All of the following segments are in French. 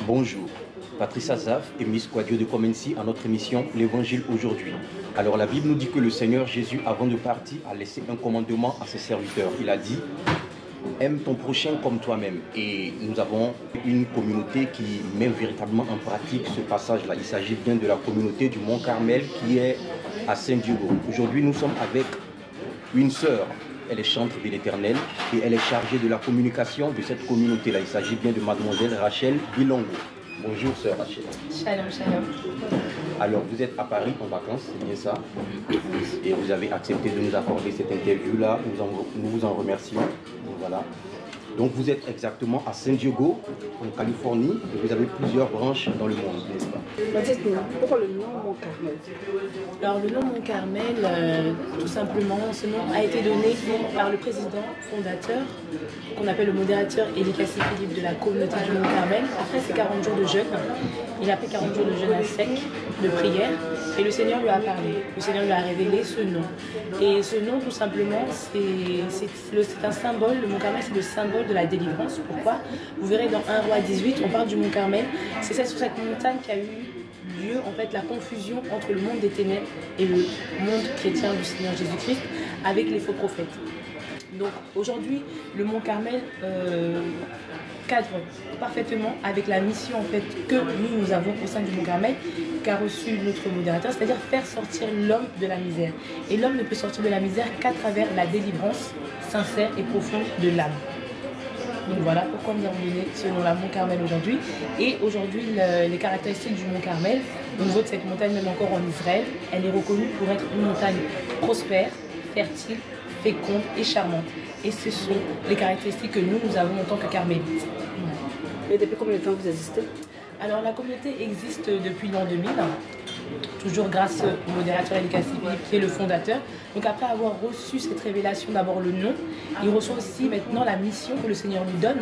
Bonjour, Patrice Azaf et Miss Quadio de Comency à notre émission L'Évangile aujourd'hui. Alors la Bible nous dit que le Seigneur Jésus, avant de partir, a laissé un commandement à ses serviteurs. Il a dit « Aime ton prochain comme toi-même ». Et nous avons une communauté qui met véritablement en pratique ce passage-là. Il s'agit bien de la communauté du Mont Carmel qui est à Saint-Diego. Aujourd'hui, nous sommes avec une sœur. Elle est chantre de l'Éternel et elle est chargée de la communication de cette communauté-là. Il s'agit bien de mademoiselle Rachel Bilongo. Bonjour sœur Rachel. Shalom, shalom. Alors vous êtes à Paris en vacances, c'est bien ça? Et vous avez accepté de nous accorder cette interview-là. Nous vous en remercions. Voilà. Donc vous êtes exactement à San Diego, en Californie, et vous avez plusieurs branches dans le monde, n'est-ce pas? Pourquoi le nom Mont Carmel? Alors le nom Mont Carmel, tout simplement, ce nom a été donné par le président fondateur, qu'on appelle le modérateur Élie Philippe de la communauté du Mont Carmel. Après ces 40 jours de jeûne, il a fait 40 jours de jeûne à sec, de prière, et le Seigneur lui a parlé. Le Seigneur lui a révélé ce nom. Et ce nom, tout simplement, c'est un symbole. Le Mont Carmel, c'est le symbole de la délivrance. Pourquoi? Vous verrez dans 1 Roi 18, on parle du Mont Carmel. C'est sur cette montagne qu'a eu lieu en fait la confusion entre le monde des ténèbres et le monde chrétien du Seigneur Jésus-Christ avec les faux prophètes. Donc aujourd'hui, le Mont Carmel cadre parfaitement avec la mission en fait que nous avons au sein du Mont Carmel qu'a reçu notre modérateur, c'est-à-dire faire sortir l'homme de la misère. Et l'homme ne peut sortir de la misère qu'à travers la délivrance sincère et profonde de l'âme. Donc voilà pourquoi nous avons donné ce nom-là Mont Carmel aujourd'hui. Et aujourd'hui, les caractéristiques du Mont Carmel, au niveau de cette montagne, même encore en Israël, elle est reconnue pour être une montagne prospère, fertile, féconde et charmante. Et ce sont les caractéristiques que nous avons en tant que carmélites. Ouais. Et depuis combien de temps vous existez? Alors la communauté existe depuis l'an 2000, toujours grâce au modérateur Élie Philippe qui est le fondateur. Donc après avoir reçu cette révélation, d'abord le nom, il reçoit aussi maintenant la mission que le Seigneur lui donne.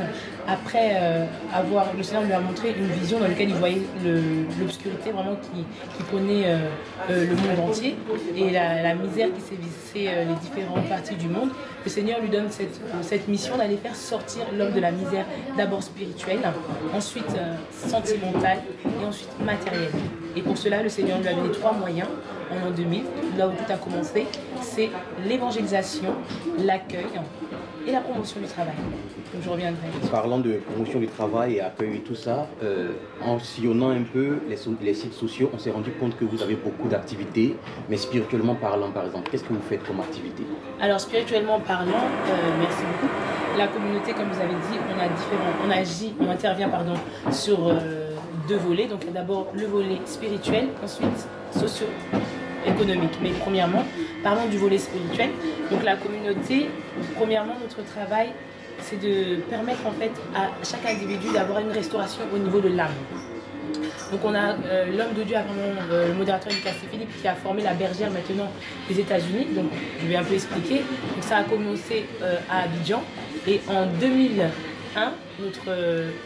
Après le Seigneur lui a montré une vision dans laquelle il voyait l'obscurité vraiment qui prenait le monde entier et la misère qui sévissait les différentes parties du monde. Le Seigneur lui donne cette mission d'aller faire sortir l'homme de la misère, d'abord spirituelle, ensuite sentimentale et ensuite matérielle. Et pour cela, le Seigneur lui a donné 3 moyens en l'an 2000, là où tout a commencé, c'est l'évangélisation, l'accueil et la promotion du travail. Donc je reviendrai. Parlant de promotion du travail et accueil et tout ça, en sillonnant un peu les sites sociaux, on s'est rendu compte que vous avez beaucoup d'activités, mais spirituellement parlant par exemple, qu'est-ce que vous faites comme activité? Alors spirituellement parlant, merci beaucoup. La communauté, comme vous avez dit, on intervient sur 2 volets. Donc d'abord le volet spirituel, ensuite socio-économique. Mais premièrement, parlons du volet spirituel. Donc la communauté, premièrement, notre travail, c'est de permettre en fait à chaque individu d'avoir une restauration au niveau de l'âme. Donc on a l'homme de Dieu, le modérateur Élie Philippe qui a formé la bergère maintenant des États-Unis. Donc je vais un peu expliquer. Donc ça a commencé à Abidjan et en 2001,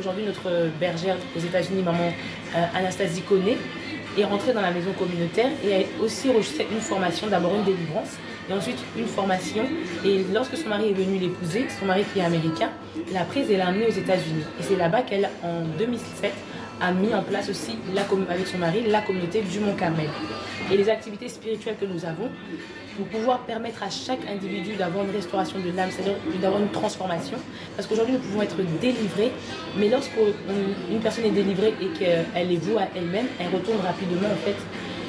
aujourd'hui notre bergère aux États-Unis, maman Anastasie Koné, est rentrée dans la maison communautaire et a aussi reçu une formation, d'abord une délivrance et ensuite une formation. Et lorsque son mari est venu l'épouser, son mari qui est américain, l'a prise et l'a amenée aux États-Unis. Et c'est là-bas qu'elle, en 2007, a mis en place aussi, avec son mari, la communauté du Mont Carmel. Et les activités spirituelles que nous avons, pour pouvoir permettre à chaque individu d'avoir une restauration de l'âme, c'est-à-dire d'avoir une transformation. Parce qu'aujourd'hui, nous pouvons être délivrés, mais lorsqu'une personne est délivrée et qu'elle est vouée à elle-même, elle retourne rapidement en fait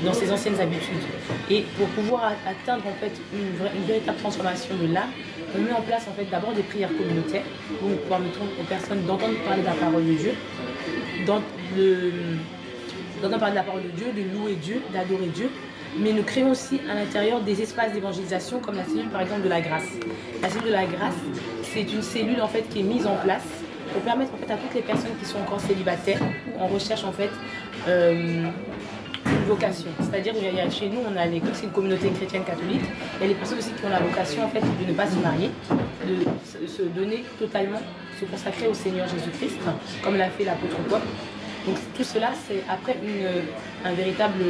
dans ses anciennes habitudes. Et pour pouvoir atteindre en fait une véritable transformation de l'âme, on met en place en fait d'abord des prières communautaires pour pouvoir permettre aux personnes d'entendre parler de la parole de Dieu, d'entendre parler de la parole de Dieu, de louer Dieu, d'adorer Dieu. Mais nous créons aussi à l'intérieur des espaces d'évangélisation comme la cellule par exemple de la grâce. La cellule de la grâce, c'est une cellule en fait qui est mise en place pour permettre en fait à toutes les personnes qui sont encore célibataires ou en recherche en fait une vocation. C'est-à-dire chez nous, c'est une communauté chrétienne catholique. Il y a les personnes aussi qui ont la vocation en fait de ne pas se marier, de se donner totalement, se consacrer au Seigneur Jésus-Christ, comme l'a fait l'apôtre Paul. Donc tout cela, c'est après un véritable,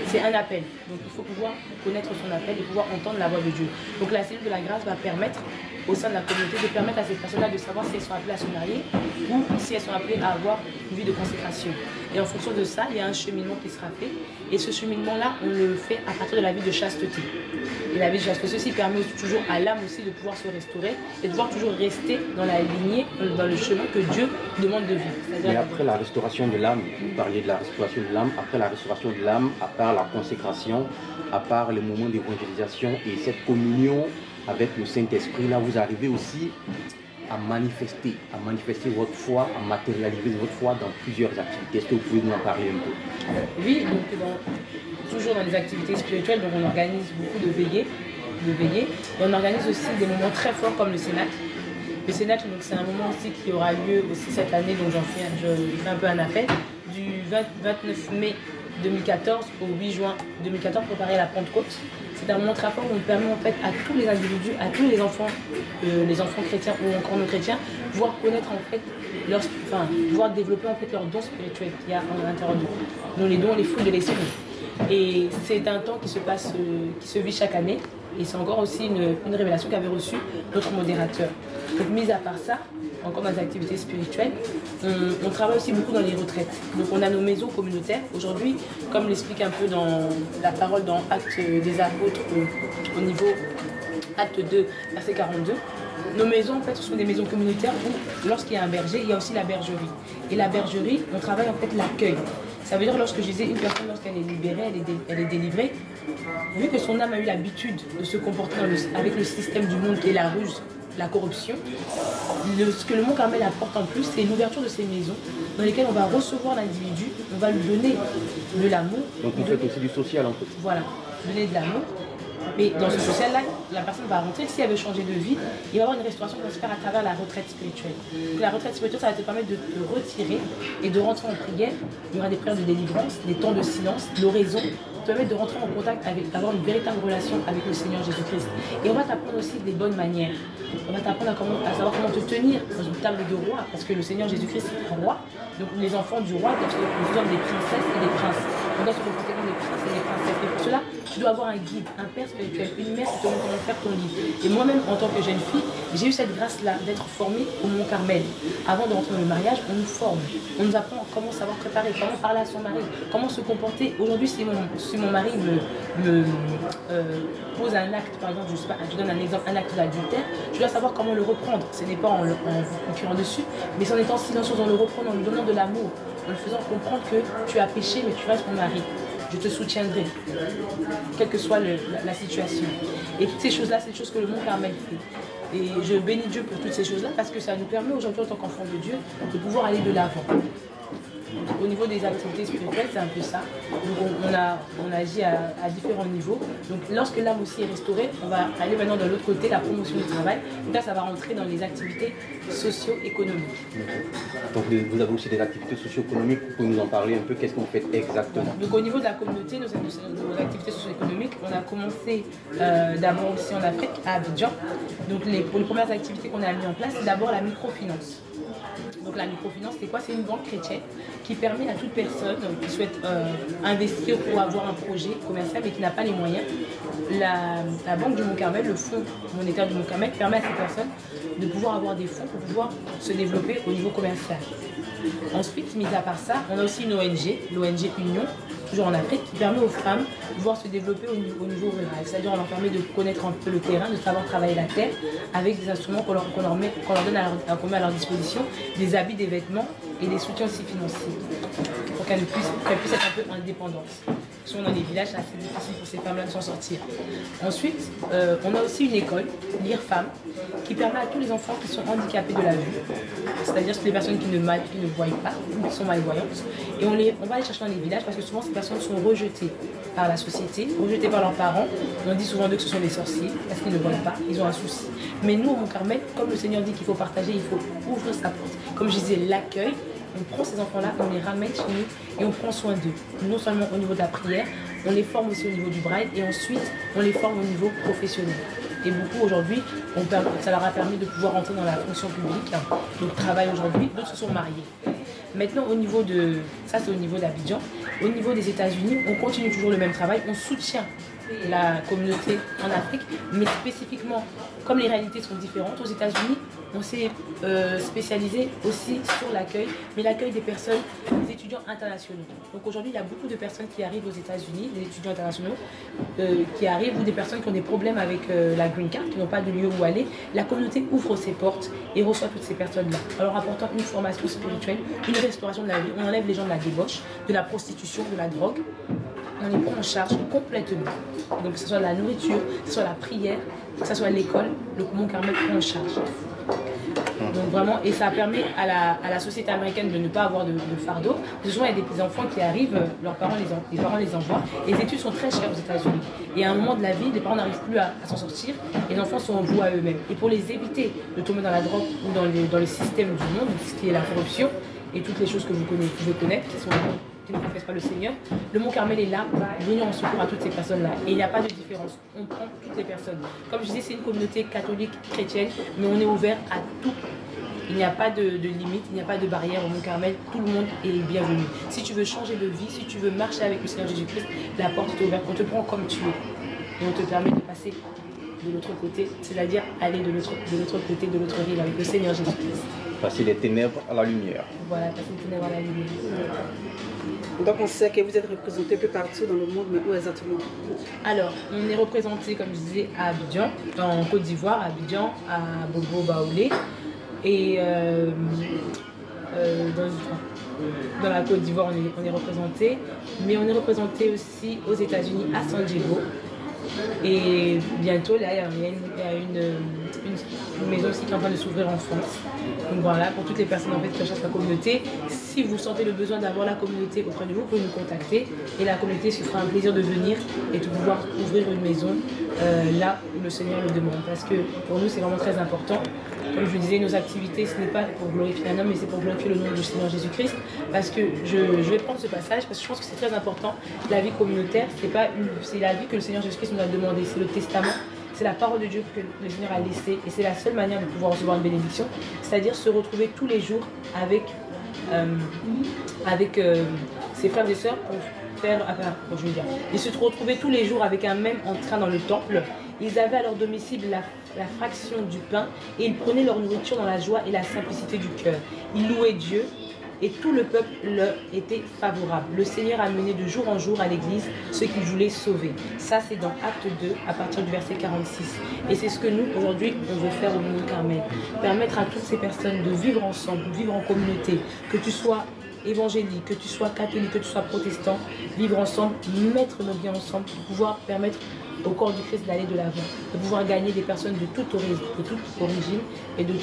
c'est un appel. Donc il faut pouvoir connaître son appel et pouvoir entendre la voix de Dieu. Donc la cellule de la grâce va permettre au sein de la communauté, de permettre à ces personnes-là de savoir si elles sont appelées à se marier ou si elles sont appelées à avoir une vie de consécration. Et en fonction de ça, il y a un cheminement qui sera fait. Et ce cheminement-là, on le fait à partir de la vie de chasteté. Et la vie de chasteté, ceci permet toujours à l'âme aussi de pouvoir se restaurer et de pouvoir toujours rester dans la lignée, dans le chemin que Dieu demande de vivre. Mais après la restauration de l'âme, vous parliez de la restauration de l'âme, après la restauration de l'âme, à part la consécration, à part les moments d'évangélisation et cette communion avec le Saint-Esprit, là vous arrivez aussi à manifester votre foi, à matérialiser votre foi dans plusieurs activités. Est-ce que vous pouvez nous en parler un peu? Oui, donc toujours dans les activités spirituelles, donc on organise beaucoup de veillées. Et on organise aussi des moments très forts comme le Cénacle. Le Cénacle, c'est un moment aussi qui aura lieu aussi cette année, donc je fais un peu un appel, du 29 mai 2014 au 8 juin 2014, préparer la Pentecôte. C'est un moment très fort où on permet en fait à tous les individus, à tous les enfants chrétiens ou encore non chrétiens, pouvoir connaître en fait pouvoir développer en fait leurs dons spirituels qu'il y a à l'intérieur d'eux, dont les dons, les fruits de l'esprit. Et c'est un temps qui se vit chaque année. Et c'est encore aussi une révélation qu'avait reçue notre modérateur. Donc, mis à part ça, encore dans les activités spirituelles, on travaille aussi beaucoup dans les retraites. Donc, on a nos maisons communautaires. Aujourd'hui, comme l'explique un peu dans la parole dans Actes des Apôtres, au niveau Acte 2, verset 42, nos maisons, en fait, ce sont des maisons communautaires où, lorsqu'il y a un berger, il y a aussi la bergerie. Et la bergerie, on travaille en fait l'accueil. Ça veut dire, lorsque je disais une personne, lorsqu'elle est libérée, elle est délivrée, vu que son âme a eu l'habitude de se comporter avec le système du monde qui est la ruse, la corruption, ce que le Mont Carmel apporte en plus, c'est l'ouverture de ces maisons dans lesquelles on va recevoir l'individu, on va lui donner de l'amour. Donc vous faites aussi du social en fait. Voilà, donner de l'amour. Mais dans ce social-là, la personne va rentrer, si elle veut changer de vie, il va y avoir une restauration qui va se faire à travers la retraite spirituelle. Donc, la retraite spirituelle, ça va te permettre de te retirer et de rentrer en prière. Il y aura des prières de délivrance, des temps de silence, l'oraison, te permettre de rentrer en contact d'avoir une véritable relation avec le Seigneur Jésus-Christ. Et on va t'apprendre aussi des bonnes manières. On va t'apprendre à savoir comment te tenir dans une table de roi, parce que le Seigneur Jésus-Christ est roi. Donc les enfants du roi doivent se comporter des princesses et des princes. On doit se comporter comme des princes et des princesses. Et pour cela, tu dois avoir un guide, un père spirituel, une mère qui te montre comment faire ton lit. Et moi-même, en tant que jeune fille, j'ai eu cette grâce-là d'être formée au Mont Carmel. Avant de rentrer dans le mariage, on nous forme. On nous apprend comment savoir préparer, comment parler à son mari, comment se comporter. Aujourd'hui, si mon mari me pose un acte, par exemple, je donne un exemple, un acte d'adultère, je dois savoir comment le reprendre. Ce n'est pas en tirant dessus, mais c'est en étant silencieux, en le reprenant, en lui donnant de l'amour, en lui faisant comprendre que tu as péché, mais tu restes mon mari. Je te soutiendrai, quelle que soit la situation. Et toutes ces choses-là, c'est des choses que le Mont Carmel fait. Et je bénis Dieu pour toutes ces choses-là parce que ça nous permet aujourd'hui, en tant qu'enfants de Dieu, de pouvoir aller de l'avant. Au niveau des activités spirituelles, c'est un peu ça. Donc on agit à différents niveaux. Donc lorsque l'âme aussi est restaurée, on va aller maintenant de l'autre côté, la promotion du travail. Donc là, ça va rentrer dans les activités socio-économiques. Donc vous avez aussi des activités socio-économiques, vous pouvez nous en parler un peu, qu'est-ce que vous faites exactement? Donc au niveau de la communauté, nos activités socio-économiques, on a commencé d'abord aussi en Afrique, à Abidjan. Donc pour les premières activités qu'on a mis en place, c'est d'abord la microfinance. Donc la microfinance, c'est quoi? C'est une banque chrétienne qui permet à toute personne qui souhaite investir ou avoir un projet commercial mais qui n'a pas les moyens. La banque du Mont Carmel, le fonds monétaire du Mont Carmel, permet à ces personnes de pouvoir avoir des fonds pour pouvoir se développer au niveau commercial. Ensuite, mis à part ça, on a aussi une ONG, l'ONG Union, toujours en Afrique, qui permet aux femmes de pouvoir se développer au niveau rural. C'est-à-dire on leur permet de connaître un peu le terrain, de savoir travailler la terre avec des instruments qu'on leur donne à leur disposition, des habits, des vêtements et des soutiens aussi financiers pour qu'elles puissent être un peu indépendantes. Souvent dans les villages, c'est assez difficile pour ces femmes-là de s'en sortir. Ensuite, on a aussi une école, Lire Femmes, qui permet à tous les enfants qui sont handicapés de la vue, c'est-à-dire les personnes qui ne voient pas ou qui sont malvoyantes, et on va les chercher dans les villages parce que souvent ces personnes sont rejetées par la société, rejetées par leurs parents. On dit souvent d'eux que ce sont des sorciers parce qu'ils ne voient pas, ils ont un souci. Mais nous, au Mont Carmel, comme le Seigneur dit qu'il faut partager, il faut ouvrir sa porte. Comme je disais, l'accueil. On prend ces enfants-là, on les ramène chez nous et on prend soin d'eux. Non seulement au niveau de la prière, on les forme aussi au niveau du braille et ensuite on les forme au niveau professionnel. Et beaucoup aujourd'hui, ça leur a permis de pouvoir entrer dans la fonction publique, donc travaillent aujourd'hui, d'autres se sont mariés. Maintenant, ça c'est au niveau d'Abidjan. Au niveau des États-Unis, on continue toujours le même travail, on soutient la communauté en Afrique, mais spécifiquement, comme les réalités sont différentes, aux États-Unis, on s'est spécialisé aussi sur l'accueil, mais l'accueil des personnes, des étudiants internationaux. Donc aujourd'hui, il y a beaucoup de personnes qui arrivent aux États-Unis, des étudiants internationaux qui arrivent, ou des personnes qui ont des problèmes avec la green card, qui n'ont pas de lieu où aller. La communauté ouvre ses portes et reçoit toutes ces personnes-là, en leur apportant une formation spirituelle, une restauration de la vie. On enlève les gens de la débauche, de la prostitution, de la drogue. On les prend en charge complètement. Donc que ce soit la nourriture, que ce soit la prière, que ce soit l'école, le Mont Carmel prend en charge. Donc vraiment, et ça permet à la société américaine de ne pas avoir de fardeau. Parce que souvent, il y a des enfants qui arrivent, leurs parents les envoient, et les études sont très chères aux États-Unis. Et à un moment de la vie, les parents n'arrivent plus à s'en sortir, et les enfants sont en vous à eux-mêmes. Et pour les éviter de tomber dans la drogue ou dans le système du monde, ce qui est la corruption, et toutes les choses que vous pouvez connaître, qui ne confessent pas le Seigneur, le Mont Carmel est là, venir en secours à toutes ces personnes-là. Et il n'y a pas de différence. On prend toutes les personnes. Comme je disais, c'est une communauté catholique, chrétienne, mais on est ouvert à tout. Il n'y a pas de limite, il n'y a pas de barrière au Mont Carmel. Tout le monde est bienvenu. Si tu veux changer de vie, si tu veux marcher avec le Seigneur Jésus-Christ, la porte est ouverte. On te prend comme tu es. Et on te permet de passer de l'autre côté, c'est-à-dire aller de l'autre côté, de l'autre rive avec le Seigneur Jésus-Christ. Passer des ténèbres à la lumière. Voilà, passer des ténèbres à la lumière. Donc on sait que vous êtes représenté un peu partout dans le monde, mais où exactement? Alors, on est représenté, comme je disais, à Abidjan, en Côte d'Ivoire, à Abidjan, à Bobo Baoulé, et dans la Côte d'Ivoire, on est représenté, mais on est représenté aussi aux États-Unis, à San Diego. Et bientôt, là, il y a une maison aussi qui est en train de s'ouvrir en France. Donc voilà, pour toutes les personnes en fait, qui recherchent la communauté, si vous sentez le besoin d'avoir la communauté auprès de vous, vous pouvez nous contacter. Et la communauté se fera un plaisir de venir et de pouvoir ouvrir une maison là où le Seigneur le demande. Parce que pour nous, c'est vraiment très important. Comme je vous disais, nos activités, ce n'est pas pour glorifier un homme, mais c'est pour glorifier le nom du Seigneur Jésus-Christ. Parce que je vais prendre ce passage, parce que je pense que c'est très important. La vie communautaire, c'est la vie que le Seigneur Jésus-Christ nous a demandé. C'est le testament, c'est la parole de Dieu que le Seigneur a laissée. Et c'est la seule manière de pouvoir recevoir une bénédiction. C'est-à-dire se retrouver tous les jours avec ses frères et sœurs pour faire... Enfin, je veux dire, ils se retrouvaient tous les jours avec un même entrain dans le temple. Ils avaient à leur domicile la fraction du pain et ils prenaient leur nourriture dans la joie et la simplicité du cœur. Ils louaient Dieu et tout le peuple leur était favorable. Le Seigneur a mené de jour en jour à l'église ceux qu'il voulait sauver. Ça, c'est dans Acte 2, à partir du verset 46. Et c'est ce que nous, aujourd'hui, on veut faire au Mont Carmel. Permettre à toutes ces personnes de vivre ensemble, de vivre en communauté, que tu sois évangélique, que tu sois catholique, que tu sois protestant, vivre ensemble, mettre nos biens ensemble pour pouvoir permettre au corps du Christ d'aller de l'avant, de pouvoir gagner des personnes de toute origine et de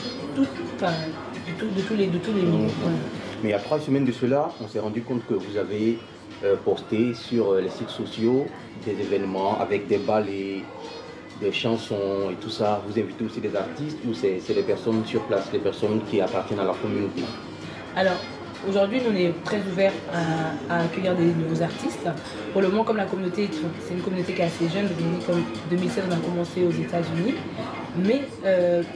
tous les niveaux. Mais il y a 3 semaines de cela, on s'est rendu compte que vous avez posté sur les sites sociaux des événements avec des balles et des chansons et tout ça. Vous invitez aussi des artistes ou c'est les personnes sur place, les personnes qui appartiennent à la communauté? Alors, aujourd'hui, nous, on est très ouverts à accueillir des nouveaux artistes. Pour le moment, comme la communauté, c'est une communauté qui est assez jeune, comme 2016, on a commencé aux États-Unis. Mais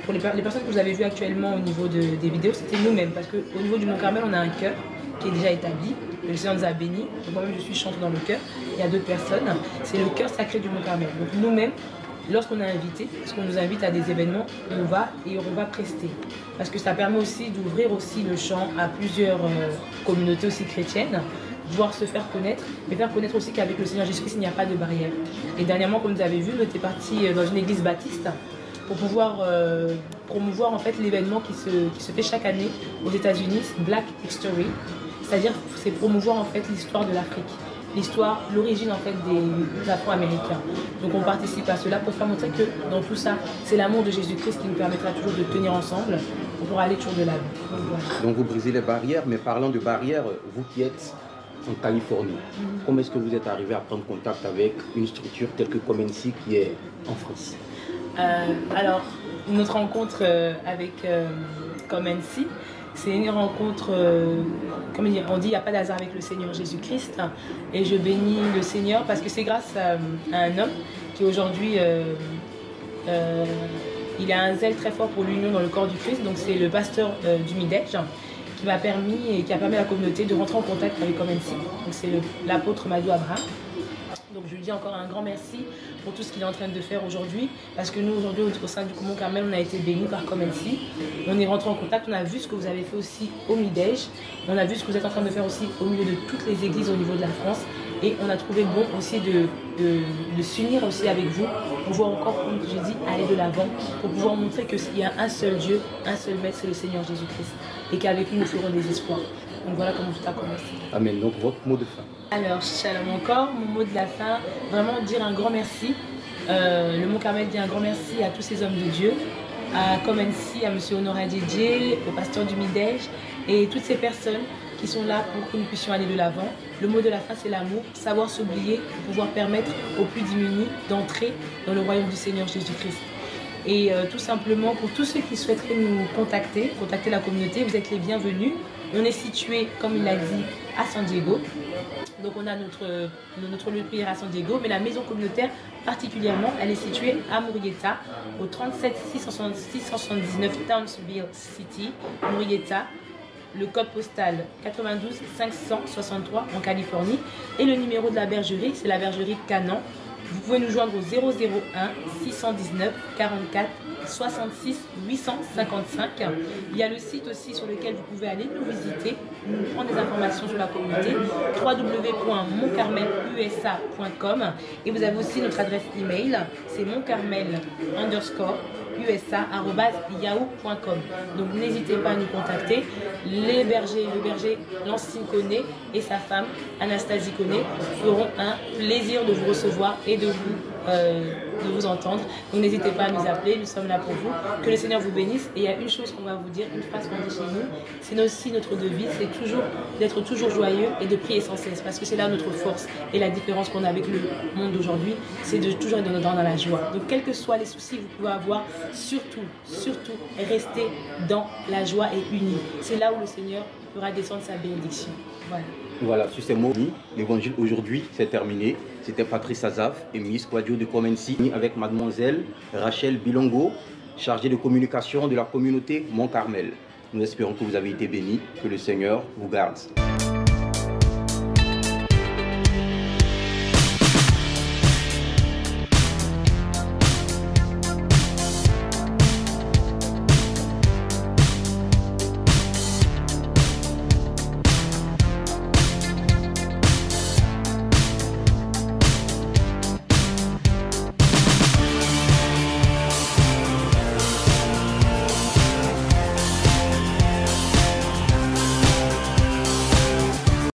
pour les personnes que vous avez vues actuellement au niveau des vidéos, c'était nous-mêmes. Parce qu'au niveau du Mont Carmel, on a un chœur qui est déjà établi. Le Seigneur nous a bénis. Moi-même, je suis chanteuse dans le chœur. Il y a d'autres personnes. C'est le chœur sacré du Mont Carmel. Donc nous-mêmes, lorsqu'on est invité, parce qu'on nous invite à des événements, on va prester. Parce que ça permet aussi d'ouvrir aussi le champ à plusieurs communautés aussi chrétiennes, pouvoir se faire connaître, mais faire connaître aussi qu'avec le Seigneur Jésus-Christ, il n'y a pas de barrière. Et dernièrement, comme vous avez vu, nous étions partis dans une église baptiste pour pouvoir promouvoir en fait l'événement qui se fait chaque année aux États-Unis, Black History. C'est-à-dire, c'est promouvoir en fait l'histoire de l'Afrique. L'histoire, l'origine en fait des Afro-Américains. Donc on participe à cela pour faire montrer que dans tout ça, c'est l'amour de Jésus-Christ qui nous permettra toujours de tenir ensemble pour aller toujours de l'avant. Donc, voilà. Donc vous brisez les barrières, mais parlant de barrières, vous qui êtes en Californie, comment est-ce que vous êtes arrivé à prendre contact avec une structure telle que Comency qui est en France? Alors, notre rencontre avec Comency, c'est une rencontre, comme on dit, il n'y a pas d'hasard avec le Seigneur Jésus-Christ. Et je bénis le Seigneur parce que c'est grâce à un homme qui aujourd'hui, il a un zèle très fort pour l'union dans le corps du Christ. Donc c'est le pasteur du Midège qui m'a permis et qui a permis à la communauté de rentrer en contact avec Comency. Donc c'est l'apôtre Madou Abraham. Donc je lui dis encore un grand merci pour tout ce qu'il est en train de faire aujourd'hui. Parce que nous, aujourd'hui, au sein du Mont Carmel, on a été bénis par Comensi. On est rentré en contact, on a vu ce que vous avez fait aussi au Midège. On a vu ce que vous êtes en train de faire aussi au milieu de toutes les églises au niveau de la France. Et on a trouvé bon aussi de s'unir aussi avec vous pour pouvoir encore, comme je dis, aller de l'avant, pour pouvoir montrer qu'il y a un seul Dieu, un seul Maître, c'est le Seigneur Jésus-Christ. Et qu'avec lui, nous ferons des espoirs. Donc voilà comment tout a commencé. Amen. Donc votre mot de fin. Alors, shalom encore, mon mot de la fin, vraiment dire un grand merci. Le Mont Carmel dit un grand merci à tous ces hommes de Dieu, à Comensi, à M. Honoré Adjedje, au pasteur du Midège et toutes ces personnes qui sont là pour que nous puissions aller de l'avant. Le mot de la fin, c'est l'amour, savoir s'oublier pour pouvoir permettre aux plus démunis d'entrer dans le royaume du Seigneur Jésus-Christ. Et tout simplement, pour tous ceux qui souhaiteraient nous contacter la communauté, vous êtes les bienvenus. On est situé, comme il l'a dit, à San Diego. Donc on a notre lieu de prière à San Diego, mais la maison communautaire particulièrement, elle est située à Murrieta, au 37 679 Townsville City, Murrieta. Le code postal 92 563 en Californie. Et le numéro de la bergerie, c'est la bergerie Canan. Vous pouvez nous joindre au 001 619 44 66 855. Il y a le site aussi sur lequel vous pouvez aller nous visiter, nous prendre des informations sur la communauté, www.montcarmelusa.com. Et vous avez aussi notre adresse email, c'est montcarmel_usa@yahoo.com. Donc n'hésitez pas à nous contacter. Le berger Lancine Koné et sa femme Anastasie Koné feront un plaisir de vous recevoir et de vous entendre. Donc n'hésitez pas à nous appeler, nous sommes là pour vous. Que le Seigneur vous bénisse. Et il y a une chose qu'on va vous dire, une phrase qu'on dit chez nous, c'est aussi notre devise, c'est toujours d'être toujours joyeux et de prier sans cesse, parce que c'est là notre force. Et la différence qu'on a avec le monde d'aujourd'hui, c'est de toujours être dans la joie. Donc quels que soient les soucis que vous pouvez avoir, surtout, restez dans la joie et unis. C'est là où le Seigneur fera descendre sa bénédiction. Voilà, sur ces mots, l'évangile aujourd'hui, c'est terminé. C'était Patrice Azaf et Miss Quadio de Comensi avec mademoiselle Rachel Bilongo, chargée de communication de la communauté Mont Carmel. Nous espérons que vous avez été bénis, que le Seigneur vous garde.